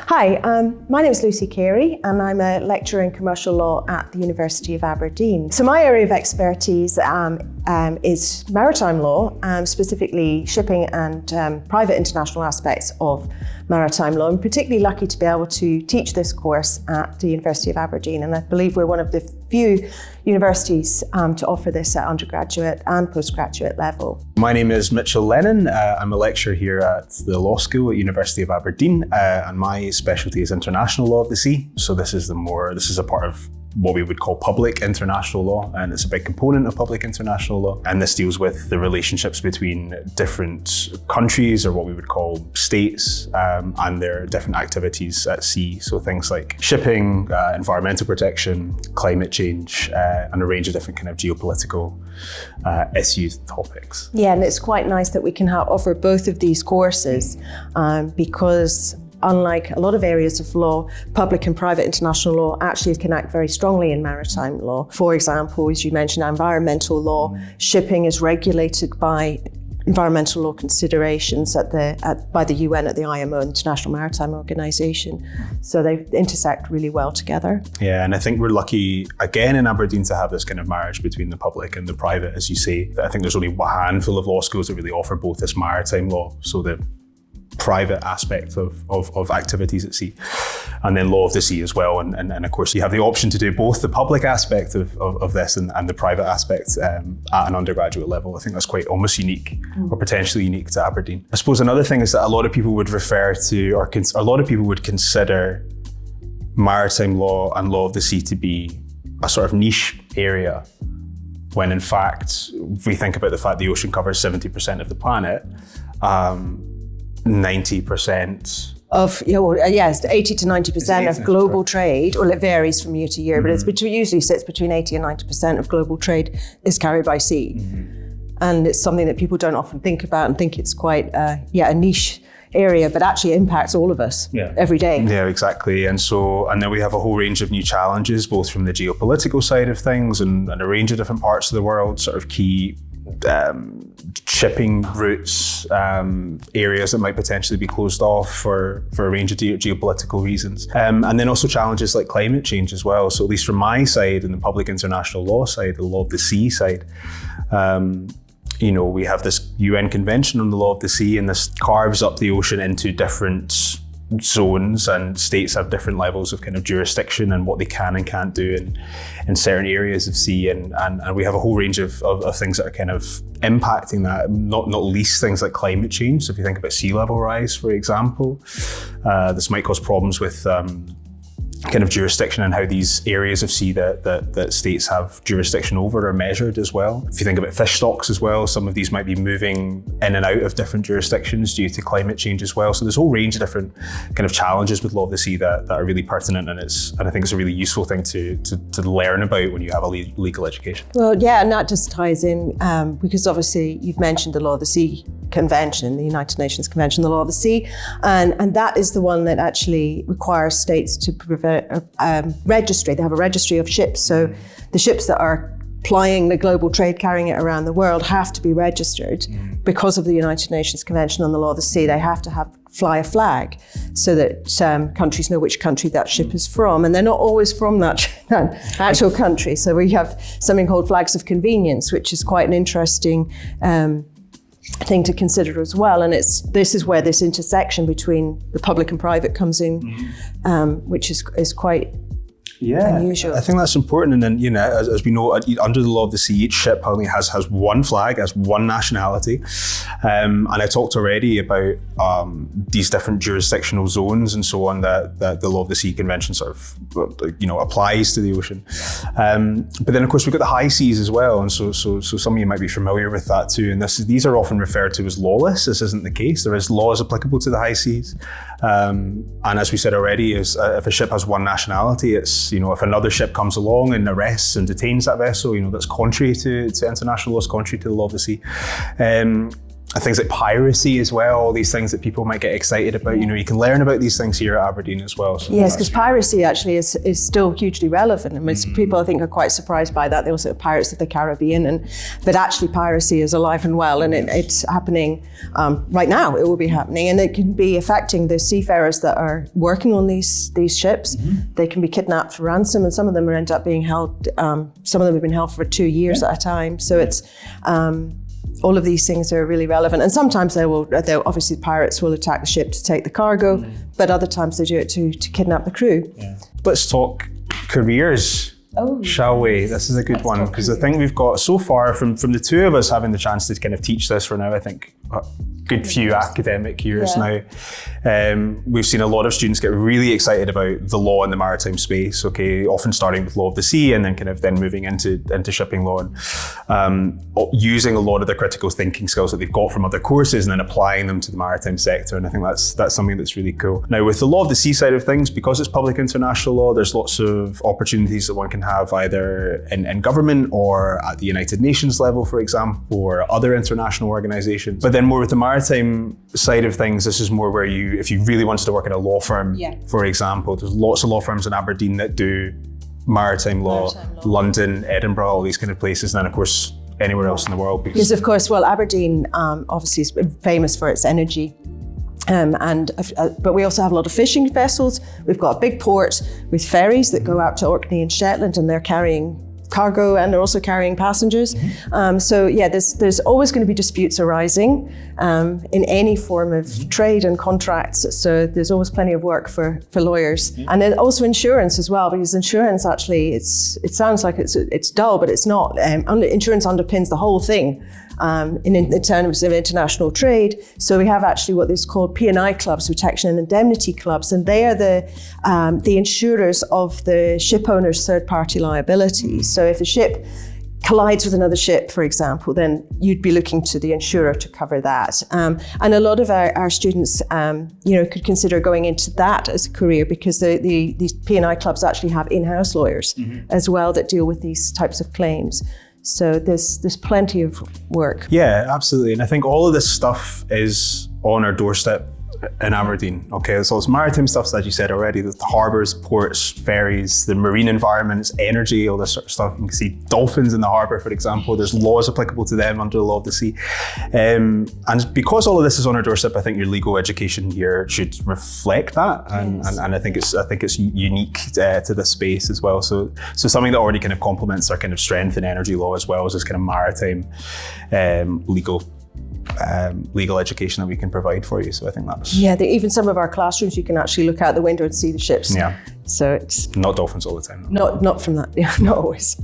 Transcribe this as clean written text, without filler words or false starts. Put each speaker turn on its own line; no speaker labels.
Hi, my name is Luci Carey and I'm a lecturer in commercial law at the University of Aberdeen. So my area of expertise is maritime law, specifically shipping and private international aspects of maritime law. I'm particularly lucky to be able to teach this course at the University of Aberdeen, and I believe we're one of the few universities to offer this at undergraduate and postgraduate level.
My name is Lennan. I'm a lecturer here at the law school at University of Aberdeen, and my specialty is international law of the sea. So this is a part of what we would call public international law, and it's a big component of public international law. And this deals with the relationships between different countries, or what we would call states, and their different activities at sea. So things like shipping, environmental protection, climate change, and a range of different kind of geopolitical issues, topics.
Yeah, and it's quite nice that we can offer both of these courses because unlike a lot of areas of law, public and private international law actually connect very strongly in maritime law. For example, as you mentioned, environmental law, shipping is regulated by environmental law considerations by the UN at the IMO, International Maritime Organization. So they intersect really well together.
Yeah, and I think we're lucky again in Aberdeen to have this kind of marriage between the public and the private, as you say. I think there's only a handful of law schools that really offer both this maritime law, so the private aspect of activities at sea, and then law of the sea as well. And of course you have the option to do both the public aspect of this and the private aspect at an undergraduate level. I think that's quite almost unique or potentially unique to Aberdeen. I suppose another thing is that a lot of people would refer to, or a lot of people would consider maritime law and law of the sea to be a sort of niche area, when in fact, if we think about the fact the ocean covers 70% of the planet, 90%
of, 80 to 90% of global trade, well, it varies from year to year, but usually sits between 80 and 90% of global trade is carried by sea. And it's something that people don't often think about and think it's quite a niche area, but actually impacts all of us every day.
Yeah, exactly. And then we have a whole range of new challenges, both from the geopolitical side of things and a range of different parts of the world, sort of key shipping routes, areas that might potentially be closed off for a range of geopolitical reasons. And then also challenges like climate change as well. So at least from my side and the public international law side, the law of the sea side, we have this UN Convention on the Law of the Sea, and this carves up the ocean into different zones, and states have different levels of kind of jurisdiction and what they can and can't do in certain areas of sea, and we have a whole range of things that are kind of impacting that, not least things like climate change. So if you think about sea level rise, for example, this might cause problems with kind of jurisdiction and how these areas of sea that states have jurisdiction over are measured as well. If you think about fish stocks as well, some of these might be moving in and out of different jurisdictions due to climate change as well. So there's a whole range of different kind of challenges with law of the sea that are really pertinent, and I think it's a really useful thing to learn about when you have a legal education.
Well, yeah, and that just ties in because obviously you've mentioned the Law of the Sea Convention, the United Nations Convention, the Law of the Sea, and that is the one that actually requires states to provide registry. They have a registry of ships, so the ships that are plying the global trade, carrying it around the world, have to be registered because of the United Nations Convention on the Law of the Sea. They have to fly a flag so that countries know which country that ship is from, and they're not always from that actual country. So we have something called flags of convenience, which is quite an interesting thing to consider as well. And this is where this intersection between the public and private comes in, which is quite unusual.
I think that's important. And then, as we know, under the Law of the Sea, each ship only has one flag, has one nationality. And I talked already about these different jurisdictional zones and so on that the Law of the Sea Convention sort of, applies to the ocean. But then, of course, we've got the high seas as well. And so some of you might be familiar with that too. And these are often referred to as lawless. This isn't the case. There is laws applicable to the high seas. And as we said already, if a ship has one nationality, it's, if another ship comes along and arrests and detains that vessel, that's contrary to international law, it's contrary to the Law of the Sea. things like piracy as well, all these things that people might get excited about. You can learn about these things here at Aberdeen as well. So
yes, because piracy actually is still hugely relevant. I mean, people I think are quite surprised by that. They also have Pirates of the Caribbean, but actually piracy is alive and well, and it's happening right now. It will be happening, and it can be affecting the seafarers that are working on these ships. They can be kidnapped for ransom, and some of them end up being held. Some of them have been held for 2 years at a time. So it's all of these things are really relevant, and sometimes they'll obviously pirates will attack the ship to take the cargo, but other times they do it to kidnap the crew.
Let's talk careers. Shall we? This is a good one, because I think we've got so far from the two of us having the chance to kind of teach this for now, I think a good few academic years now. We've seen a lot of students get really excited about the law in the maritime space, often starting with law of the sea and then kind of moving into shipping law, and using a lot of the critical thinking skills that they've got from other courses and then applying them to the maritime sector. And I think that's something that's really cool. Now, with the law of the sea side of things, because it's public international law, there's lots of opportunities that one can have either in government or at the United Nations level, for example, or other international organizations. But then more with the maritime side of things, this is more where if you really wanted to work in a law firm, for example, there's lots of law firms in Aberdeen that do maritime law, London, Edinburgh, all these kind of places, and then of course anywhere else in the world.
Because of course, Aberdeen obviously is famous for its energy. But we also have a lot of fishing vessels. We've got a big port with ferries that go out to Orkney and Shetland, and they're carrying cargo and they're also carrying passengers. There's always going to be disputes arising in any form of trade and contracts. So there's always plenty of work for lawyers. And then also insurance as well, because insurance actually, it sounds like it's dull, but it's not. Insurance underpins the whole thing. In terms of international trade. So we have actually what is called P&I clubs, protection and indemnity clubs, and they are the insurers of the ship owner's third-party liability. So if a ship collides with another ship, for example, then you'd be looking to the insurer to cover that. And a lot of our students, could consider going into that as a career, because these P&I clubs actually have in-house lawyers as well that deal with these types of claims. So there's plenty of work.
Yeah, absolutely. And I think all of this stuff is on our doorstep in Aberdeen. So it's maritime stuff, as you said already, the harbours, ports, ferries, the marine environments, energy, all this sort of stuff. You can see dolphins in the harbour, for example. There's laws applicable to them under the law of the sea. And because all of this is on our doorstep, I think your legal education here should reflect that. And I think it's unique to this space as well. So something that already kind of complements our kind of strength in energy law, as well as this kind of maritime legal education that we can provide for you. So I think that's...
even some of our classrooms, you can actually look out the window and see the ships.
Yeah.
So it's...
Not dolphins all the time.
Not from that, not always.